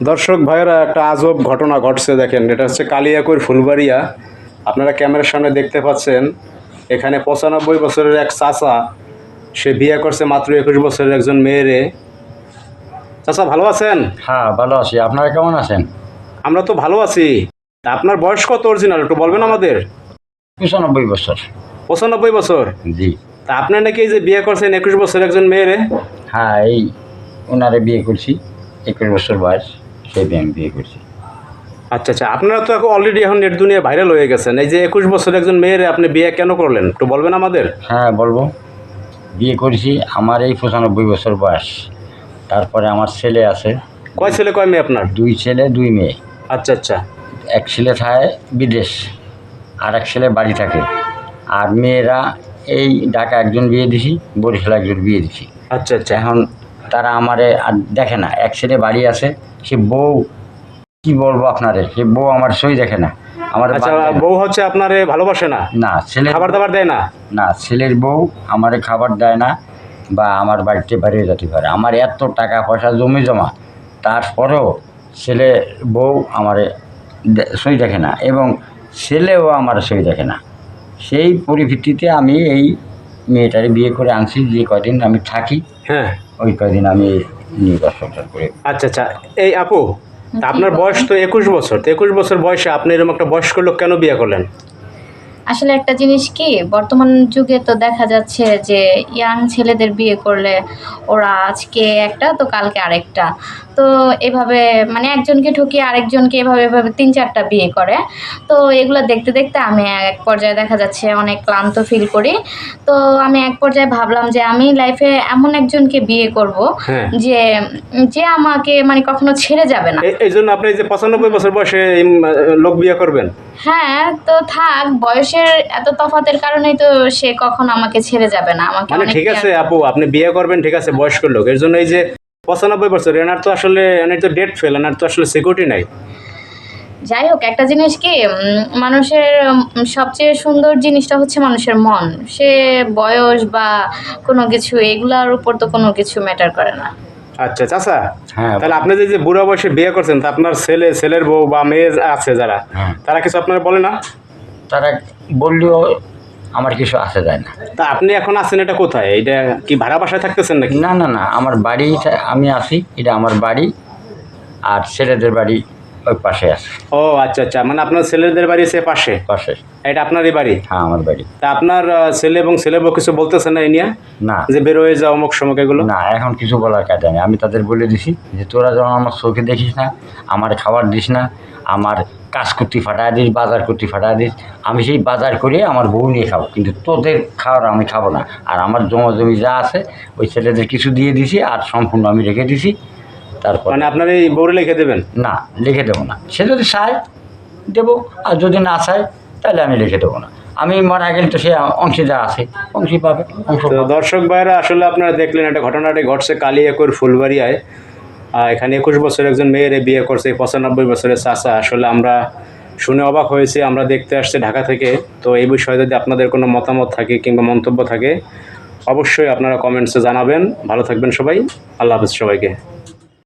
দর্শক ভাইয়েরা, একটা আজব ঘটনা ঘটছে। দেখেন, এটা হচ্ছে কালিয়াকৈর ফুলবাড়িয়া। আপনারা ক্যামেরার সামনে দেখতে পাচ্ছেন, এখানে 95 বছরের এক চাচা, সে বিয়ে করছে মাত্র 21 বছরের একজন মেয়েরে। চাচা ভালো আছেন? হ্যাঁ, ভালো আছি। আপনারা কেমন আছেন? আমরা তো ভালো আছি। তা আপনার বয়স কত অরিজিনাল একটু বলবেন আমাদের? 95 বছর। 95 বছর? জি। তা আপনি নাকি এই যে বিয়ে করছেন 21 বছরের একজন মেয়েরে? হ্যাঁ, এই ওনারে বিয়ে করছি। 21 বছর বয়স, সেই আমি বিয়ে করছি। আচ্ছা আচ্ছা, আপনারা তো অলরেডি এখন নেট দুনিয়া ভাইরাল হয়ে গেছেন। এই যে 21 বছরের একজন মেয়েরে আপনি বিয়ে কেন করলেন একটু বলবেন আমাদের? হ্যাঁ, বলবো। বিয়ে করেছি আমার এই 95 বছর বয়স। তারপরে আমার ছেলে আছে। কয় ছেলে কয় মেয়ে আপনার? 2 ছেলে 2 মেয়ে। আচ্ছা আচ্ছা। এক ছেলে থাকে বিদেশ, আর এক ছেলে বাড়ি থাকে। আর মেয়েরা এই ঢাকা একজন বিয়ে দিছি, বরিশাল একজন বিয়ে দিছি। আচ্ছা আচ্ছা। এখন তারা আমারে আর দেখে না। এক ছেলে বাড়ি আছে, সে বউ, কি বলবো আপনারে, সে বউ আমার সই দেখে না। আমার আচ্ছা, বউ হচ্ছে আপনারে ভালোবাসে না? না, ছেলে খাবার দাবার দেয় না? না, ছেলের বউ আমারে খাবার দেয় না, বা আমার বাড়িতে বেরিয়ে যেতে পারে। আমার এত টাকা পয়সা জমি জমা, তারপরেও ছেলে বউ আমারে সই দেখে না, এবং ছেলেও আমার সই দেখে না। সেই পরিপ্রেক্ষিতে আমি এই মেয়েটারে বিয়ে করে আনছি। যে কদিন আমি থাকি, হ্যাঁ। ওই কদিন আমি নির্বাহ সংসার করি। আচ্ছা আচ্ছা। এই আপু, তা আপনার বয়স তো 21 বছর, তো 21 বছর বয়সে আপনি এরকম একটা বয়স্ক লোক কেন বিয়ে করলেন? আসলে একটা জিনিস কি, বর্তমান যুগে তো দেখা যাচ্ছে যে ইয়াং ছেলেদের বিয়ে করলে ওরা আজকে একটা তো কালকে আরেকটা, তো এভাবে মানে একজনকে ঠকিয়ে আরেকজনকে এভাবে এভাবে 3-4টা বিয়ে করে। তো এগুলো দেখতে দেখতে আমি এক পর্যায়ে দেখা যাচ্ছে অনেক ক্লান্ত ফিল করি। তো আমি এক পর্যায়ে ভাবলাম যে আমি লাইফে এমন একজনকে বিয়ে করব হ্যাঁ। যে যে আমাকে মানে কখনো ছেড়ে যাবে না। এই জন্য আপনি এই যে 95 বছর বয়সে এই লোক বিয়ে করবেন? হ্যাঁ, তো থাক, বয়সের এত তফাতের কারণেই তো সে কখনো আমাকে ছেড়ে যাবে না, আমাকে মানে অনেক ঠিক আছে care আপু, আপনি বিয়ে করবেন, ঠিক আছে, বয়স্ক লোক, এর জন্য এই যে 95 বছর, এনার তো আসলে এনার তো ডেট ফেল, এনার তো আসলে সিকিউরিটি নাই। যাই হোক, একটা জিনিস কি, মানুষের সবচেয়ে সুন্দর জিনিসটা হচ্ছে মানুষের মন। সে বয়স বা কোনো কিছু এগুলার উপর তো কোনো কিছু ম্যাটার করে না। আচ্ছা চাচা, হ্যাঁ। তাহলে আপনি যে বুড়া বয়সে বিয়ে করছেন, তা আপনার ছেলের বউ বা মেয়ে আছে যারা, হ্যাঁ। তারা কিছু আপনার বলে না? তারা বললেও আমার কিছু আসে যায় না। তা আপনি এখন আছেন এটা কোথায়? এটা কি ভাড়া বাসায় থাকতেছেন নাকি? না না না, আমার বাড়ি, আমি আছি, এটা আমার বাড়ি। আর ছেলেদের বাড়ি ওই পাশে আছে। ও আচ্ছা আচ্ছা, মানে আপনার ছেলেদের বাড়ি সে পাশে? পাশে। এটা আপনারই বাড়ি? হ্যাঁ, আমার বাড়ি। তা আপনার ছেলে এবং ছেলের বউ কিছু বলতেছে না এই নিয়ে, না যে বের হয়ে যাও অমুক সময় এগুলো? না, এখন কিছু বলার কাজ নেই। আমি তাদের বলে দিছি যে তোরা যেন আমার চোখে দেখিস না, আমার খাবার দিস না, আমার কাজ করতে ফাটায় দিস, বাজার করতে ফাটায় দিস। আমি সেই বাজার করে আমার বউ নিয়ে খাবো, কিন্তু তোদের খাওয়ার আমি খাবো না। আর আমার জমা জমি যা আছে ওই ছেলেদের কিছু দিয়ে দিছি, আর সম্পূর্ণ আমি রেখে দিছি। তারপর মানে আপনার এই বউরে লিখে দেবেন? না, লিখে দেবো না। সে যদি চায় দেবো, আর যদি না চায় তাহলে আমি লিখে দেবো না। আমি মারা গেলে তো সে অংশে যা আছে অংশী পাবে, অংশ তো পাবে। দর্শক ভাইরা, আসলে আপনারা দেখলেন একটা ঘটনাটি ঘটছে কালিয়াকৈর ফুলবাড়িয়ায়। এখানে 21 বছর একজন মেয়েরে বিয়ে করছে 95 বছরের চাচা। আসলে আমরা শুনে অবাক হয়েছি, আমরা দেখতে আসছি ঢাকা থেকে। তো এই বিষয়ে যদি আপনাদের কোনো মতামত থাকে কিংবা মন্তব্য থাকে, অবশ্যই আপনারা কমেন্টসে জানাবেন। ভালো থাকবেন সবাই, আল্লাহ হাফেজ সবাইকে।